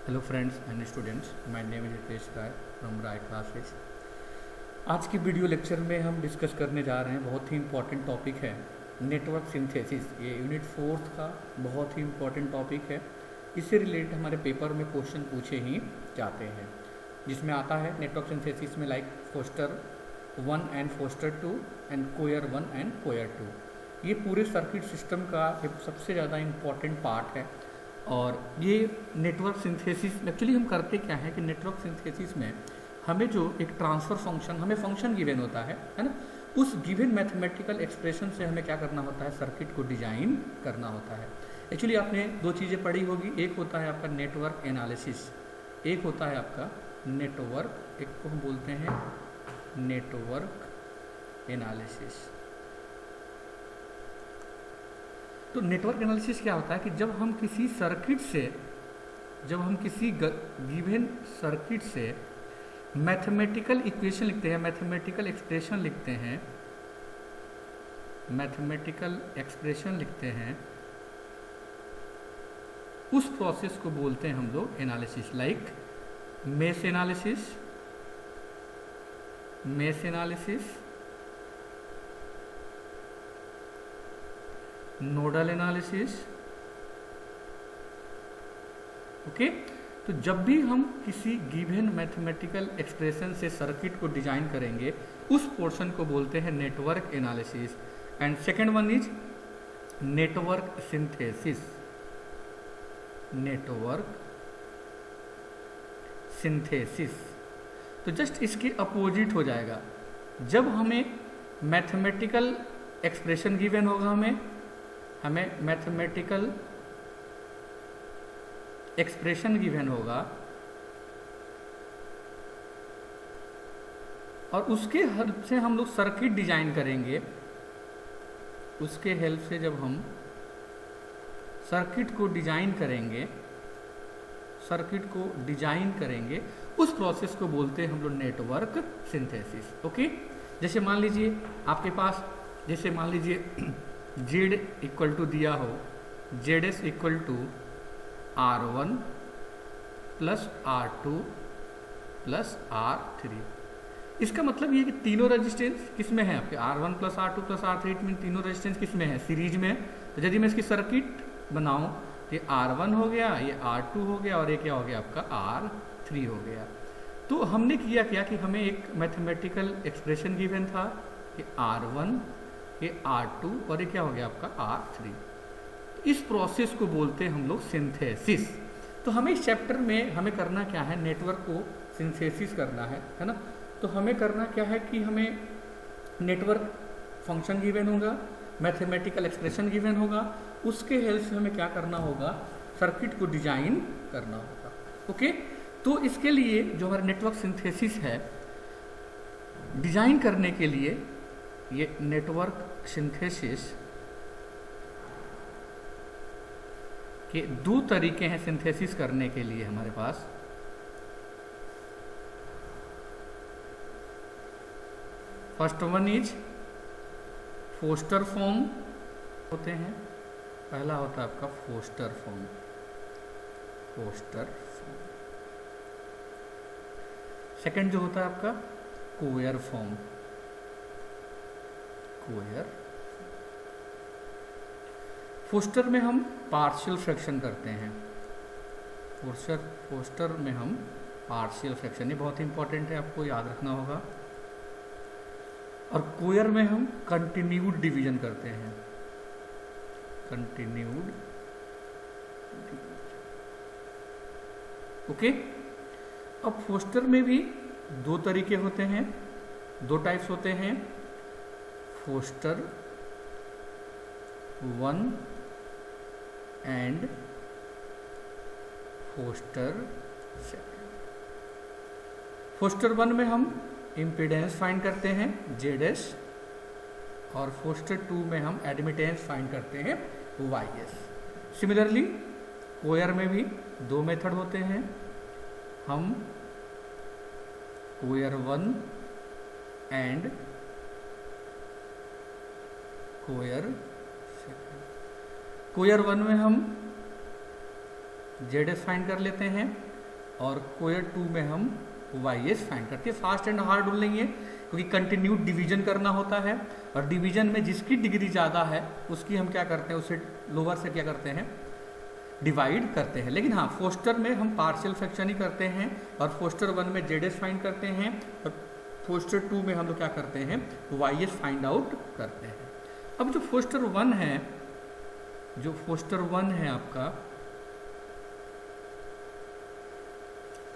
Hello friends and students, my name is Ritesh Rai from Rai classes. आज की video lecture में हम डिस्कस करने जा रहे हैं बहुत ही इंपॉर्टेंट टॉपिक है नेटवर्क सिंथेसिस। ये यूनिट 4 का बहुत ही इंपॉर्टेंट टॉपिक है। इससे रिलेटेड हमारे पेपर में क्वेश्चन पूछे ही जाते हैं, जिसमें आता है नेटवर्क सिंथेसिस में like Foster 1 and Foster 2 and Cauer 1 and Cauer 2। ये पूरे सर्किट सिस्टम का एक सबसे ज़्यादा इम्पॉर्टेंट पार्ट है। और ये नेटवर्क सिंथेसिस एक्चुअली हम करते क्या है कि नेटवर्क सिंथेसिस में हमें जो एक ट्रांसफ़र फंक्शन, हमें फंक्शन गिवन होता है ना, उस गिवन मैथमेटिकल एक्सप्रेशन से हमें क्या करना होता है, सर्किट को डिजाइन करना होता है। एक्चुअली आपने दो चीज़ें पढ़ी होगी, एक होता है आपका नेटवर्क एनालिसिस, एक होता है आपका नेटवर्क, एक को हम बोलते हैं नेटवर्क एनालिसिस। तो नेटवर्क एनालिसिस क्या होता है कि जब हम किसी गिवन सर्किट से मैथमेटिकल इक्वेशन लिखते हैं, मैथमेटिकल एक्सप्रेशन लिखते हैं, उस प्रोसेस को बोलते हैं हम लोग analysis. Like mesh analysis, nodal analysis. Okay, तो जब भी हम किसी गिवन मैथमेटिकल एक्सप्रेशन से सर्किट को डिजाइन करेंगे, उस पोर्शन को बोलते हैं network analysis. And second one is network synthesis. तो जस्ट इसके अपोजिट हो जाएगा। जब हमें मैथमेटिकल एक्सप्रेशन गिवन होगा, हमें मैथमेटिकल एक्सप्रेशन गिवन होगा और उसके हेल्प से हम लोग सर्किट डिजाइन करेंगे। उसके हेल्प से जब हम सर्किट को डिजाइन करेंगे, उस प्रोसेस को बोलते हैं हम लोग नेटवर्क सिंथेसिस। ओके, जैसे मान लीजिए आपके पास, Z इक्वल टू दिया हो, ZS equal to R1 plus R2 plus R3। इसका मतलब ये कि तीनों रेजिस्टेंस किस में है आपके, R1 plus R2 plus R3, mean तीनों रेजिस्टेंस किस में है, सीरीज में। तो यदि मैं इसकी सर्किट बनाऊं तो ये R1 हो गया, ये R2 हो गया और ये क्या हो गया आपका R3 हो गया। तो हमने किया क्या कि हमें एक मैथमेटिकल एक्सप्रेशन गिवन था कि R1, ये R2 और ये क्या हो गया आपका R3। इस प्रोसेस को बोलते हैं हम लोग सिंथेसिस। तो हमें इस चैप्टर में हमें करना क्या है, नेटवर्क को सिंथेसिस करना है ना। तो हमें करना क्या है कि हमें नेटवर्क फंक्शन गिवन होगा, मैथमेटिकल एक्सप्रेशन गिवन होगा, उसके हेल्प से हमें क्या करना होगा, सर्किट को डिजाइन करना होगा। ओके, तो इसके लिए जो हमारा नेटवर्क सिंथेसिस है, डिजाइन करने के लिए ये नेटवर्क सिंथेसिस के दो तरीके हैं सिंथेसिस करने के लिए हमारे पास। First one is Foster form होते हैं। पहला होता है आपका फोस्टर फॉर्म। सेकंड जो होता है आपका कोयर फॉर्म। फोस्टर में हम पार्शियल फ्रैक्शन करते हैं। फोस्टर में हम पार्शियल फ्रैक्शन, ये बहुत इंपॉर्टेंट है, आपको याद रखना होगा। और कोयर में हम कंटिन्यूड डिवीजन करते हैं। ओके, अब फोस्टर में भी दो तरीके होते हैं, दो टाइप्स होते हैं, फोस्टर 1 एंड फोस्टर 2। फोस्टर 1 में हम इम्पीडेंस फाइंड करते हैं ZS, और फोस्टर 2 में हम एडमिटेंस फाइंड करते हैं YS। सिमिलरली कोयर में भी दो मेथड होते हैं, हम कोयर 1 एंड कोयर 1 में हम ZS फाइंड कर लेते हैं और कोयर 2 में हम YS फाइंड करते हैं। फास्ट एंड हार्ड रूल नहीं है, क्योंकि कंटिन्यूड डिवीजन करना होता है, और डिवीजन में जिसकी डिग्री ज़्यादा है उसकी हम क्या करते हैं, उसे लोअर से क्या करते हैं, डिवाइड करते हैं। लेकिन हाँ, फोस्टर में हम पार्शियल फ्रैक्शन ही करते हैं, और फोस्टर 1 में ZS फाइंड करते हैं, और फोस्टर 2 में हम लोग क्या करते हैं, YS फाइंड आउट करते हैं। अब जो फोस्टर 1 है, जो फोस्टर 1 है आपका,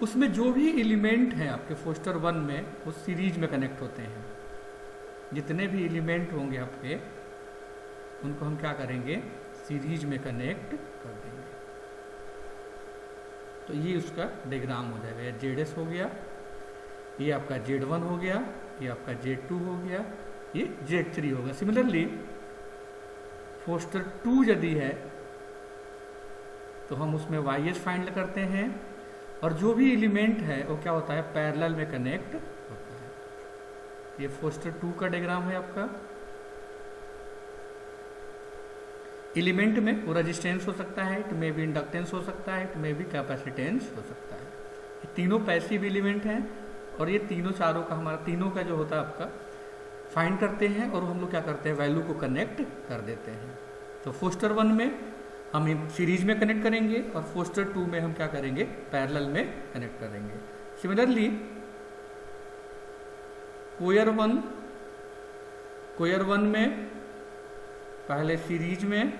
उसमें जो भी एलिमेंट हैं आपके फोस्टर 1 में वो सीरीज में कनेक्ट होते हैं। जितने भी एलिमेंट होंगे आपके उनको हम क्या करेंगे, सीरीज में कनेक्ट कर देंगे। तो ये उसका डायग्राम हो जाएगा। ये ZS हो गया, ये आपका Z1 हो गया, ये आपका Z2 हो गया, ये Z3 होगा। सिमिलरली फोस्टर 2 यदि है तो हम उसमें YS फाइंड करते हैं, और जो भी एलिमेंट है वो क्या होता है, पैरेलल में कनेक्ट होता है। ये फोस्टर 2 का डायग्राम है आपका। एलिमेंट में वो रेजिस्टेंस हो सकता है, इट मे बी इंडक्टेंस हो सकता है, इट मे बी कैपेसिटेंस हो सकता है। ये तीनों पैसिव एलिमेंट हैं, और ये तीनों चारों का हमारा तीनों का जो होता है आपका फाइंड करते हैं, और हम लोग क्या करते हैं, वैल्यू को कनेक्ट कर देते हैं। तो फोस्टर 1 में हम सीरीज में कनेक्ट करेंगे, और फोस्टर 2 में हम क्या करेंगे, पैरेलल में कनेक्ट करेंगे। सिमिलरली कोयर 1 में पहले सीरीज में,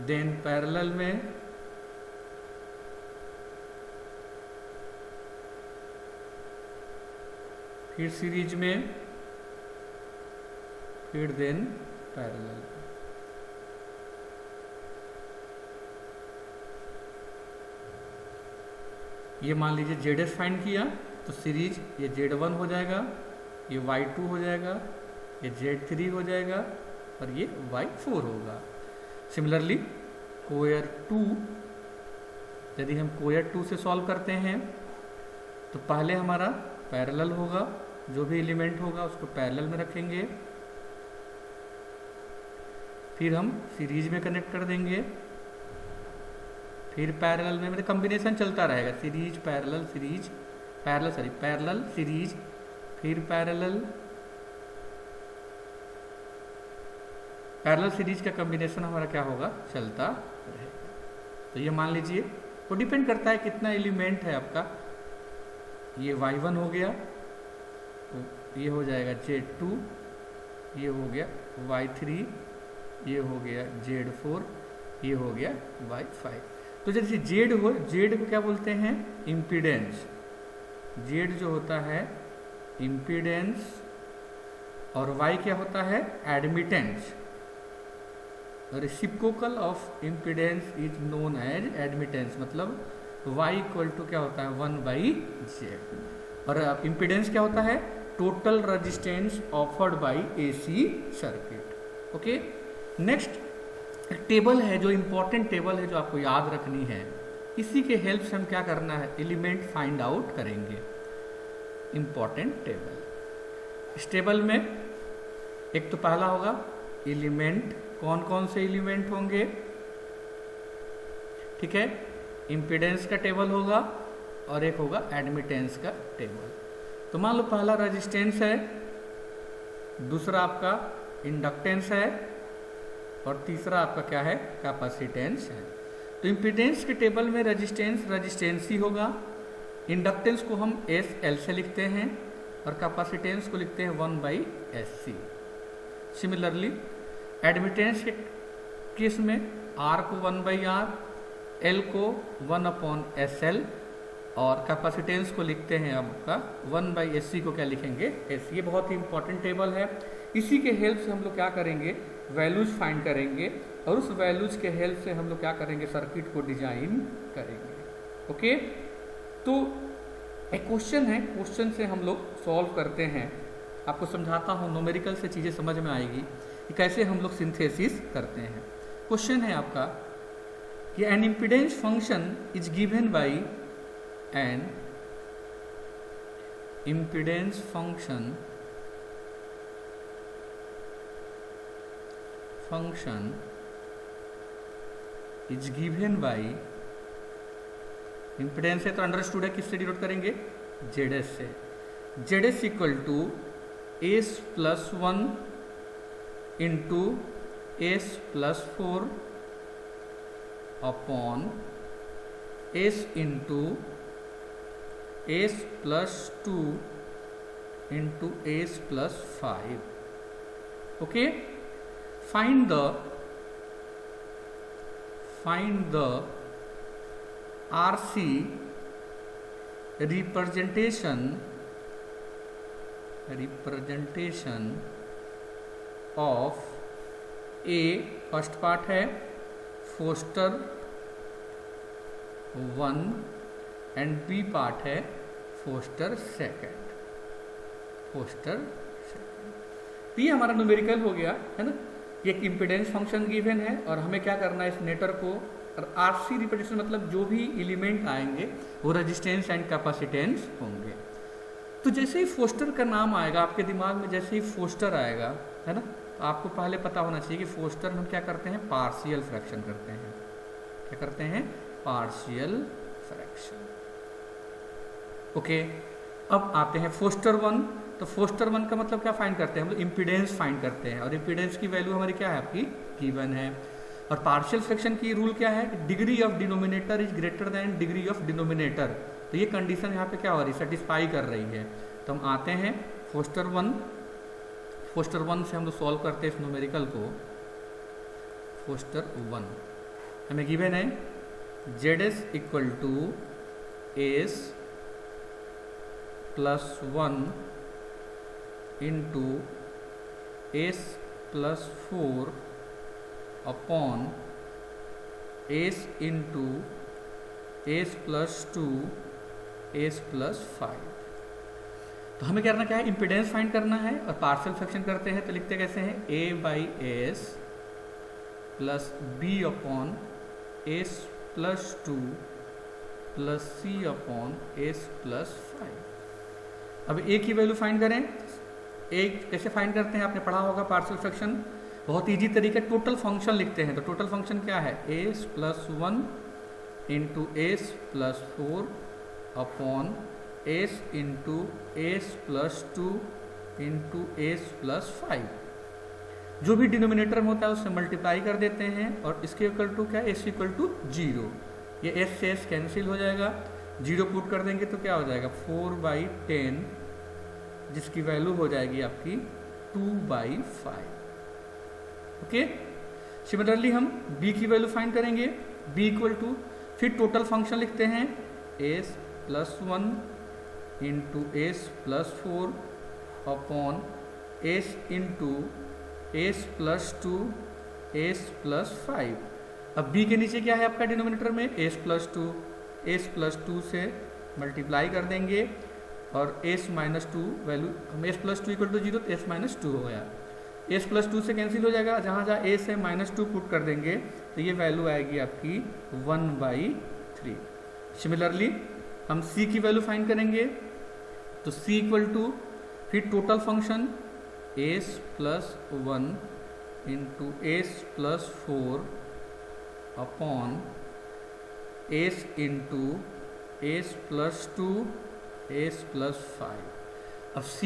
देन पैरेलल में, फिर सीरीज में, फिर देन पैरेलल। ये मान लीजिए ZS फाइंड किया तो सीरीज ये Z1 हो जाएगा, ये Y2 हो जाएगा, ये Z3 हो जाएगा, और ये Y4 होगा। सिमिलरली कोयर 2, यदि हम कोयर 2 से सॉल्व करते हैं तो पहले हमारा पैरेलल होगा, जो भी एलिमेंट होगा उसको पैरेलल में रखेंगे, फिर हम सीरीज में कनेक्ट कर देंगे, फिर पैरेलल में, मतलब कॉम्बिनेशन चलता रहेगा, series parallel series parallel, sorry parallel series, फिर पैरेलल सीरीज का कॉम्बिनेशन हमारा क्या होगा, चलता रहेगा। तो ये मान लीजिए, वो डिपेंड करता है कितना एलिमेंट है आपका। ये Y1 हो गया, तो ये हो जाएगा Z2, ये हो गया Y3, ये हो गया Z4, ये हो गया Y5। तो जैसे Z को क्या बोलते हैं, इम्पीडेंस। Z जो होता है इम्पीडेंस, और Y क्या होता है, admittance. Reciprocal of impedance is known as admittance, मतलब Y इक्वल टू क्या होता है, 1/Z। और इम्पीडेंस क्या होता है, total resistance offered by AC circuit. Okay, next table है, जो इंपॉर्टेंट टेबल है, जो आपको याद रखनी है। इसी के हेल्प से हम क्या करना है, एलिमेंट फाइंड आउट करेंगे। इंपॉर्टेंट टेबल, इस टेबल में एक तो पहला होगा एलिमेंट, कौन कौन से एलिमेंट होंगे, ठीक है, इम्पीडेंस का टेबल होगा, और एक होगा एडमिटेंस का टेबल। तो मान लो पहला रेजिस्टेंस है, दूसरा आपका इंडक्टेंस है, और तीसरा आपका क्या है, कैपेसिटेंस है। तो इम्पीडेंस के टेबल में रेजिस्टेंस ही होगा, इंडक्टेंस को हम SL से लिखते हैं, और कैपेसिटेंस को लिखते हैं 1/SC। सिमिलरली एडमिटेंस के केस में R को 1/R, L को 1/SL, और कैपेसिटेंस को लिखते हैं आपका 1/SC को क्या लिखेंगे, S। ये बहुत ही इंपॉर्टेंट टेबल है। इसी के हेल्प से हम लोग क्या करेंगे, वैल्यूज फाइंड करेंगे, और उस वैल्यूज के हेल्प से हम लोग क्या करेंगे, सर्किट को डिजाइन करेंगे। ओके, तो एक क्वेश्चन है, क्वेश्चन से हम लोग सॉल्व करते हैं। आपको समझाता हूँ, न्यूमेरिकल से चीज़ें समझ में आएगी कि कैसे हम लोग सिंथेसिस करते हैं। क्वेश्चन है आपका कि an impedance function is given by an impedance function is given by impedance है तो अंडरस्टूड है, किससे डिनोट करेंगे, जेड एस से। Z S equal to S plus 1 into S plus 4 upon S into S plus 2 into S plus 5। Okay, find the RC representation of A, first part है Foster 1 and B part है Foster second. तो ये हमारा numerical हो गया है ना। ये एक इम्पिडेंस फंक्शन गिवन है और हमें क्या करना है, इस नेटवर्क को, और आरसी रिप्रेजेंटेशन मतलब जो भी एलिमेंट आएंगे वो रेजिस्टेंस एंड कैपेसिटेंस होंगे। तो जैसे ही फोस्टर का नाम आएगा आपके दिमाग में, जैसे ही फोस्टर आएगा है ना, तो आपको पहले पता होना चाहिए कि फोस्टर हम क्या करते हैं, पार्शियल फ्रैक्शन करते हैं। क्या करते हैं, पार्शियल फ्रैक्शन। ओके, अब आते हैं फोस्टर 1। तो फोस्टर 1 का मतलब क्या फाइंड करते हैं हम लोग, इम्पीडेंस फाइंड करते हैं, और इम्पीडेंस की वैल्यू हमारी क्या है, आपकी गिवन है। और पार्शियल फ्रैक्शन की रूल क्या है, degree of denominator is greater than degree of denominator. तो ये कंडीशन यहाँ पे क्या हो रही है, सेटिस्फाई कर रही है। तो हम आते हैं फोस्टर 1 से हम लोग सॉल्व करते हैं इस न्यूमेरिकल को। फोस्टर 1 हमें गिवन है Z S equal to S plus 1 into S plus 4 upon S into S plus 2 S plus 5। तो हमें करना क्या है, इम्पिडेंस फाइंड करना है और पार्शियल फ्रैक्शन करते हैं। तो लिखते कैसे हैं, A by S plus B upon S plus 2 plus C upon S plus 5। अब ए की वैल्यू फाइंड करें। ए कैसे फाइंड करते हैं, आपने पढ़ा होगा पार्शियल फ्रैक्शन, बहुत इजी तरीका, टोटल फंक्शन लिखते हैं। तो टोटल फंक्शन क्या है, S plus 1 into S plus 4 upon S into S plus 2 into S plus 5। जो भी डिनोमिनेटर में होता है उससे मल्टीप्लाई कर देते हैं और इसके इक्वल टू क्या है, एस इक्वल टू 0। ये एस से एस कैंसिल हो जाएगा, 0 पुट कर देंगे तो क्या हो जाएगा, 4/10, जिसकी वैल्यू हो जाएगी आपकी 2/5। ओके, सिमिलरली हम b की वैल्यू फाइंड करेंगे। b इक्वल टू, फिर टोटल फंक्शन लिखते हैं, s plus 1 into S plus 4 upon S into S plus 2 S plus 5। अब b के नीचे क्या है आपका डिनोमिनेटर में, एस प्लस 2, एस प्लस 2 से मल्टीप्लाई कर देंगे और एस माइनस 2 वैल्यू, हम एस प्लस 2 इक्वल टू 0 तो एस माइनस 2 हो गया, एस प्लस 2 से कैंसिल हो जाएगा, जहाँ जहाँ ए से -2 पुट कर देंगे तो ये वैल्यू आएगी आपकी 1/3। सिमिलरली हम c की वैल्यू फाइंड करेंगे। तो c इक्वल टू, फिर total function S plus 1 into S plus 4 upon S into S plus 2 S plus 5। अब c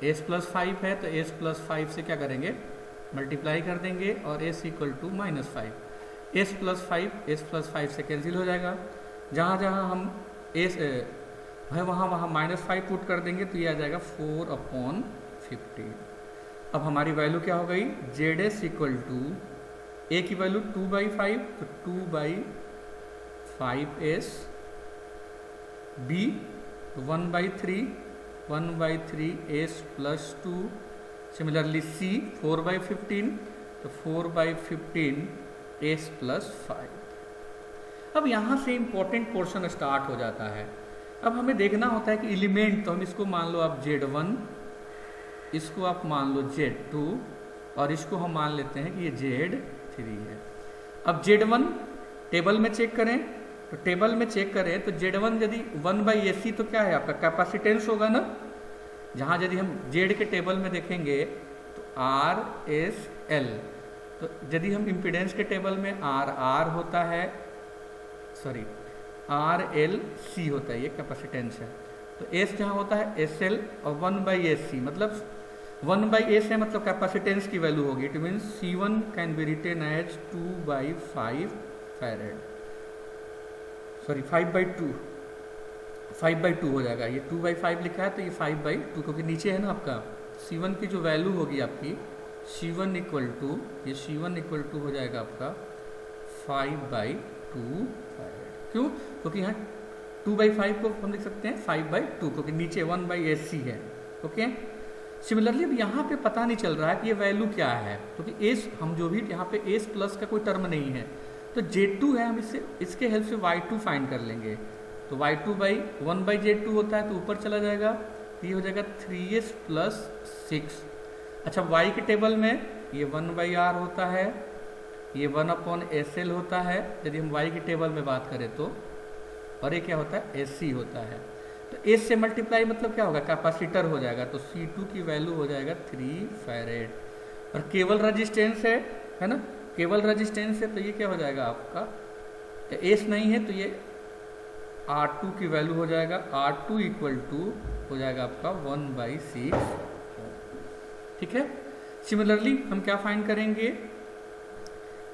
एस प्लस 5 है तो एस प्लस 5 से क्या करेंगे, मल्टीप्लाई कर देंगे और S equal to -5। S plus 5 से कैंसिल हो जाएगा, जहाँ जहाँ हम एस है वहाँ -5 पुट कर देंगे तो ये आ जाएगा 4/15। अब हमारी वैल्यू क्या हो गई, Z S equal to, A की वैल्यू 2/5 तो 2/5s, B 1/3 S plus 2, similarly C 4/15 तो 4/15 एस प्लस 5। अब यहाँ से इम्पोर्टेंट पोर्शन स्टार्ट हो जाता है। अब हमें देखना होता है कि एलिमेंट, तो हम इसको मान लो आप Z1, इसको आप मान लो Z2 और इसको हम मान लेते हैं कि ये Z3 है। अब Z1 टेबल में चेक करें, तो टेबल में चेक करें तो Z1 यदि 1/AC तो क्या है आपका कैपेसिटेंस होगा ना। जहाँ यदि हम Z के टेबल में देखेंगे तो RSL, तो यदि हम इम्पीडेंस के टेबल में RR होता है, सॉरी RLC होता है, ये कैपेसिटेंस है। तो एस जहाँ होता है SL और 1/SC, मतलब 1/S है, मतलब कैपेसिटेंस की वैल्यू होगी। It means C1 can be written as 2/5 farad, sorry 5/2 हो जाएगा। ये 2/5 लिखा है तो ये 5/2, क्योंकि नीचे है ना आपका C1 की जो वैल्यू होगी आपकी, C1 इक्वल टू हो जाएगा आपका 5/2 फैरेड। क्यों? क्योंकि यहाँ 2/5 को हम लिख सकते हैं 5/2, क्योंकि नीचे 1/SC है। ओके, सिमिलरली अब यहाँ पे पता नहीं चल रहा है कि ये वैल्यू क्या है, क्योंकि एस हम जो भी यहाँ पे एस प्लस का कोई टर्म नहीं है, तो J2 है, हम इसके हेल्प से Y2 फाइंड कर लेंगे। तो Y2 1/J2 होता है तो ऊपर चला जाएगा, तो ये हो जाएगा 3S + 6। अच्छा, Y के टेबल में ये 1/R होता है, ये 1/SL होता है यदि हम Y के टेबल में बात करें तो, और ये क्या होता है SC होता है। तो एस से मल्टीप्लाई मतलब क्या होगा, कैपेसिटर हो जाएगा। तो C2 की वैल्यू हो जाएगा 3 फैरेड, और केवल रेजिस्टेंस है ना, केवल रेजिस्टेंस है तो ये क्या हो जाएगा आपका, एस नहीं है तो ये R2 की वैल्यू हो जाएगा, R2 इक्वल टू हो जाएगा आपका 1/6। ठीक है, सिमिलरली हम क्या फाइंड करेंगे,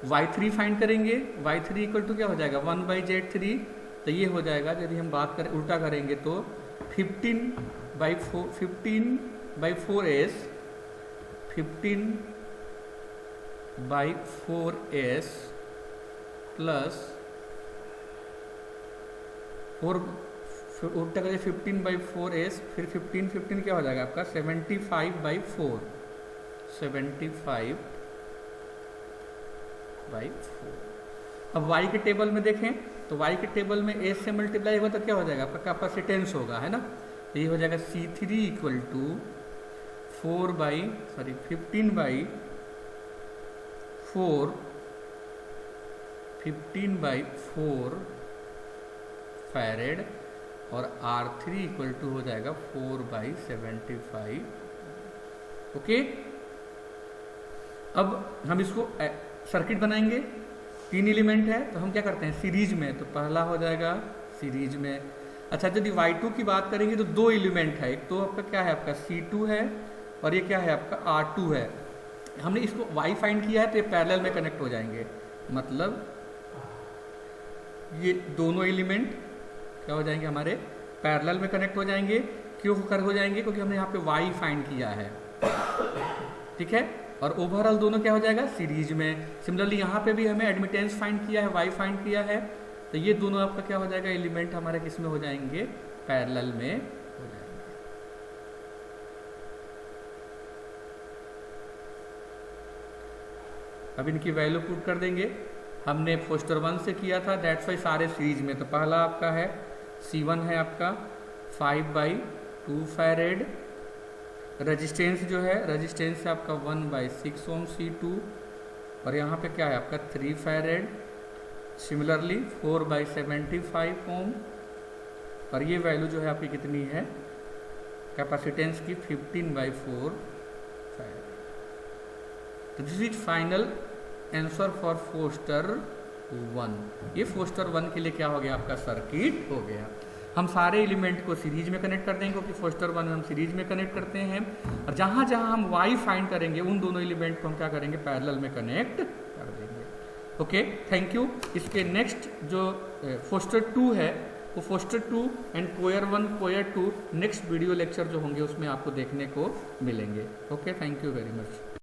Y3 फाइंड करेंगे। Y3 इक्वल टू क्या हो जाएगा 1/Z3, तो ये हो जाएगा, यदि हम बात करें उल्टा करेंगे तो 15/4S प्लस 4, उल्टा करिए 15/4S, फिर 15 क्या हो जाएगा आपका 75/4 अब Y के टेबल में देखें तो Y के टेबल में S से मल्टीप्लाई होगा तो क्या हो जाएगा आपका कैपेसिटेंस होगा, है ना। तो ये हो जाएगा C3 इक्वल टू 15/4 फैरेड, और R3 इक्वल टू हो जाएगा 4/75। ओके, अब हम इसको सर्किट बनाएंगे। 3 एलिमेंट है तो हम क्या करते हैं सीरीज में, तो पहला हो जाएगा सीरीज में। अच्छा, यदि Y2 की बात करेंगे तो 2 एलिमेंट है, एक तो आपका क्या है आपका C2 है, और ये क्या है आपका R2 है। हमने इसको Y फाइंड किया है तो ये पैरेलल में कनेक्ट हो जाएंगे, मतलब ये दोनों एलिमेंट क्या हो जाएंगे हमारे पैरेलल में कनेक्ट हो जाएंगे। क्यों हो जाएंगे, क्योंकि हमने यहाँ पे Y फाइंड किया है। ठीक है, और ओवरऑल दोनों क्या हो जाएगा सीरीज में। सिमिलरली यहाँ पे भी हमें एडमिटेंस फाइंड किया है, Y फाइंड किया है, तो ये दोनों आपका क्या हो जाएगा एलिमेंट हमारे किस में हो जाएंगे, पैरेलल में हो जाएंगे। अब इनकी वैल्यू पुट कर देंगे। हमने फोस्टर 1 से किया था, दैट्स वाई सारे सीरीज में। तो पहला आपका है C1 है आपका 5/2 फैरेड, रेजिस्टेंस जो है रेजिस्टेंस है आपका 1/6 ओम C2, और यहाँ पे क्या है आपका 3 फैरेड, सिमिलरली 4/75 ओम, और ये वैल्यू जो है आपकी कितनी है कैपेसिटेंस की 15/4 फैरेड। तो this is final answer for Foster 1। ये फोस्टर 1 के लिए क्या हो गया आपका सर्किट हो गया। हम सारे एलिमेंट को सीरीज में कनेक्ट कर देंगे, क्योंकि फोस्टर 1 में हम सीरीज में कनेक्ट करते हैं, और जहाँ जहाँ हम Y फाइंड करेंगे उन दोनों एलिमेंट को हम क्या करेंगे पैरेलल में कनेक्ट कर देंगे। Okay, thank you. इसके नेक्स्ट जो फोस्टर 2 है वो Foster 2 and Cauer 1 Cauer 2 next video lecture जो होंगे उसमें आपको देखने को मिलेंगे। Okay, thank you very much.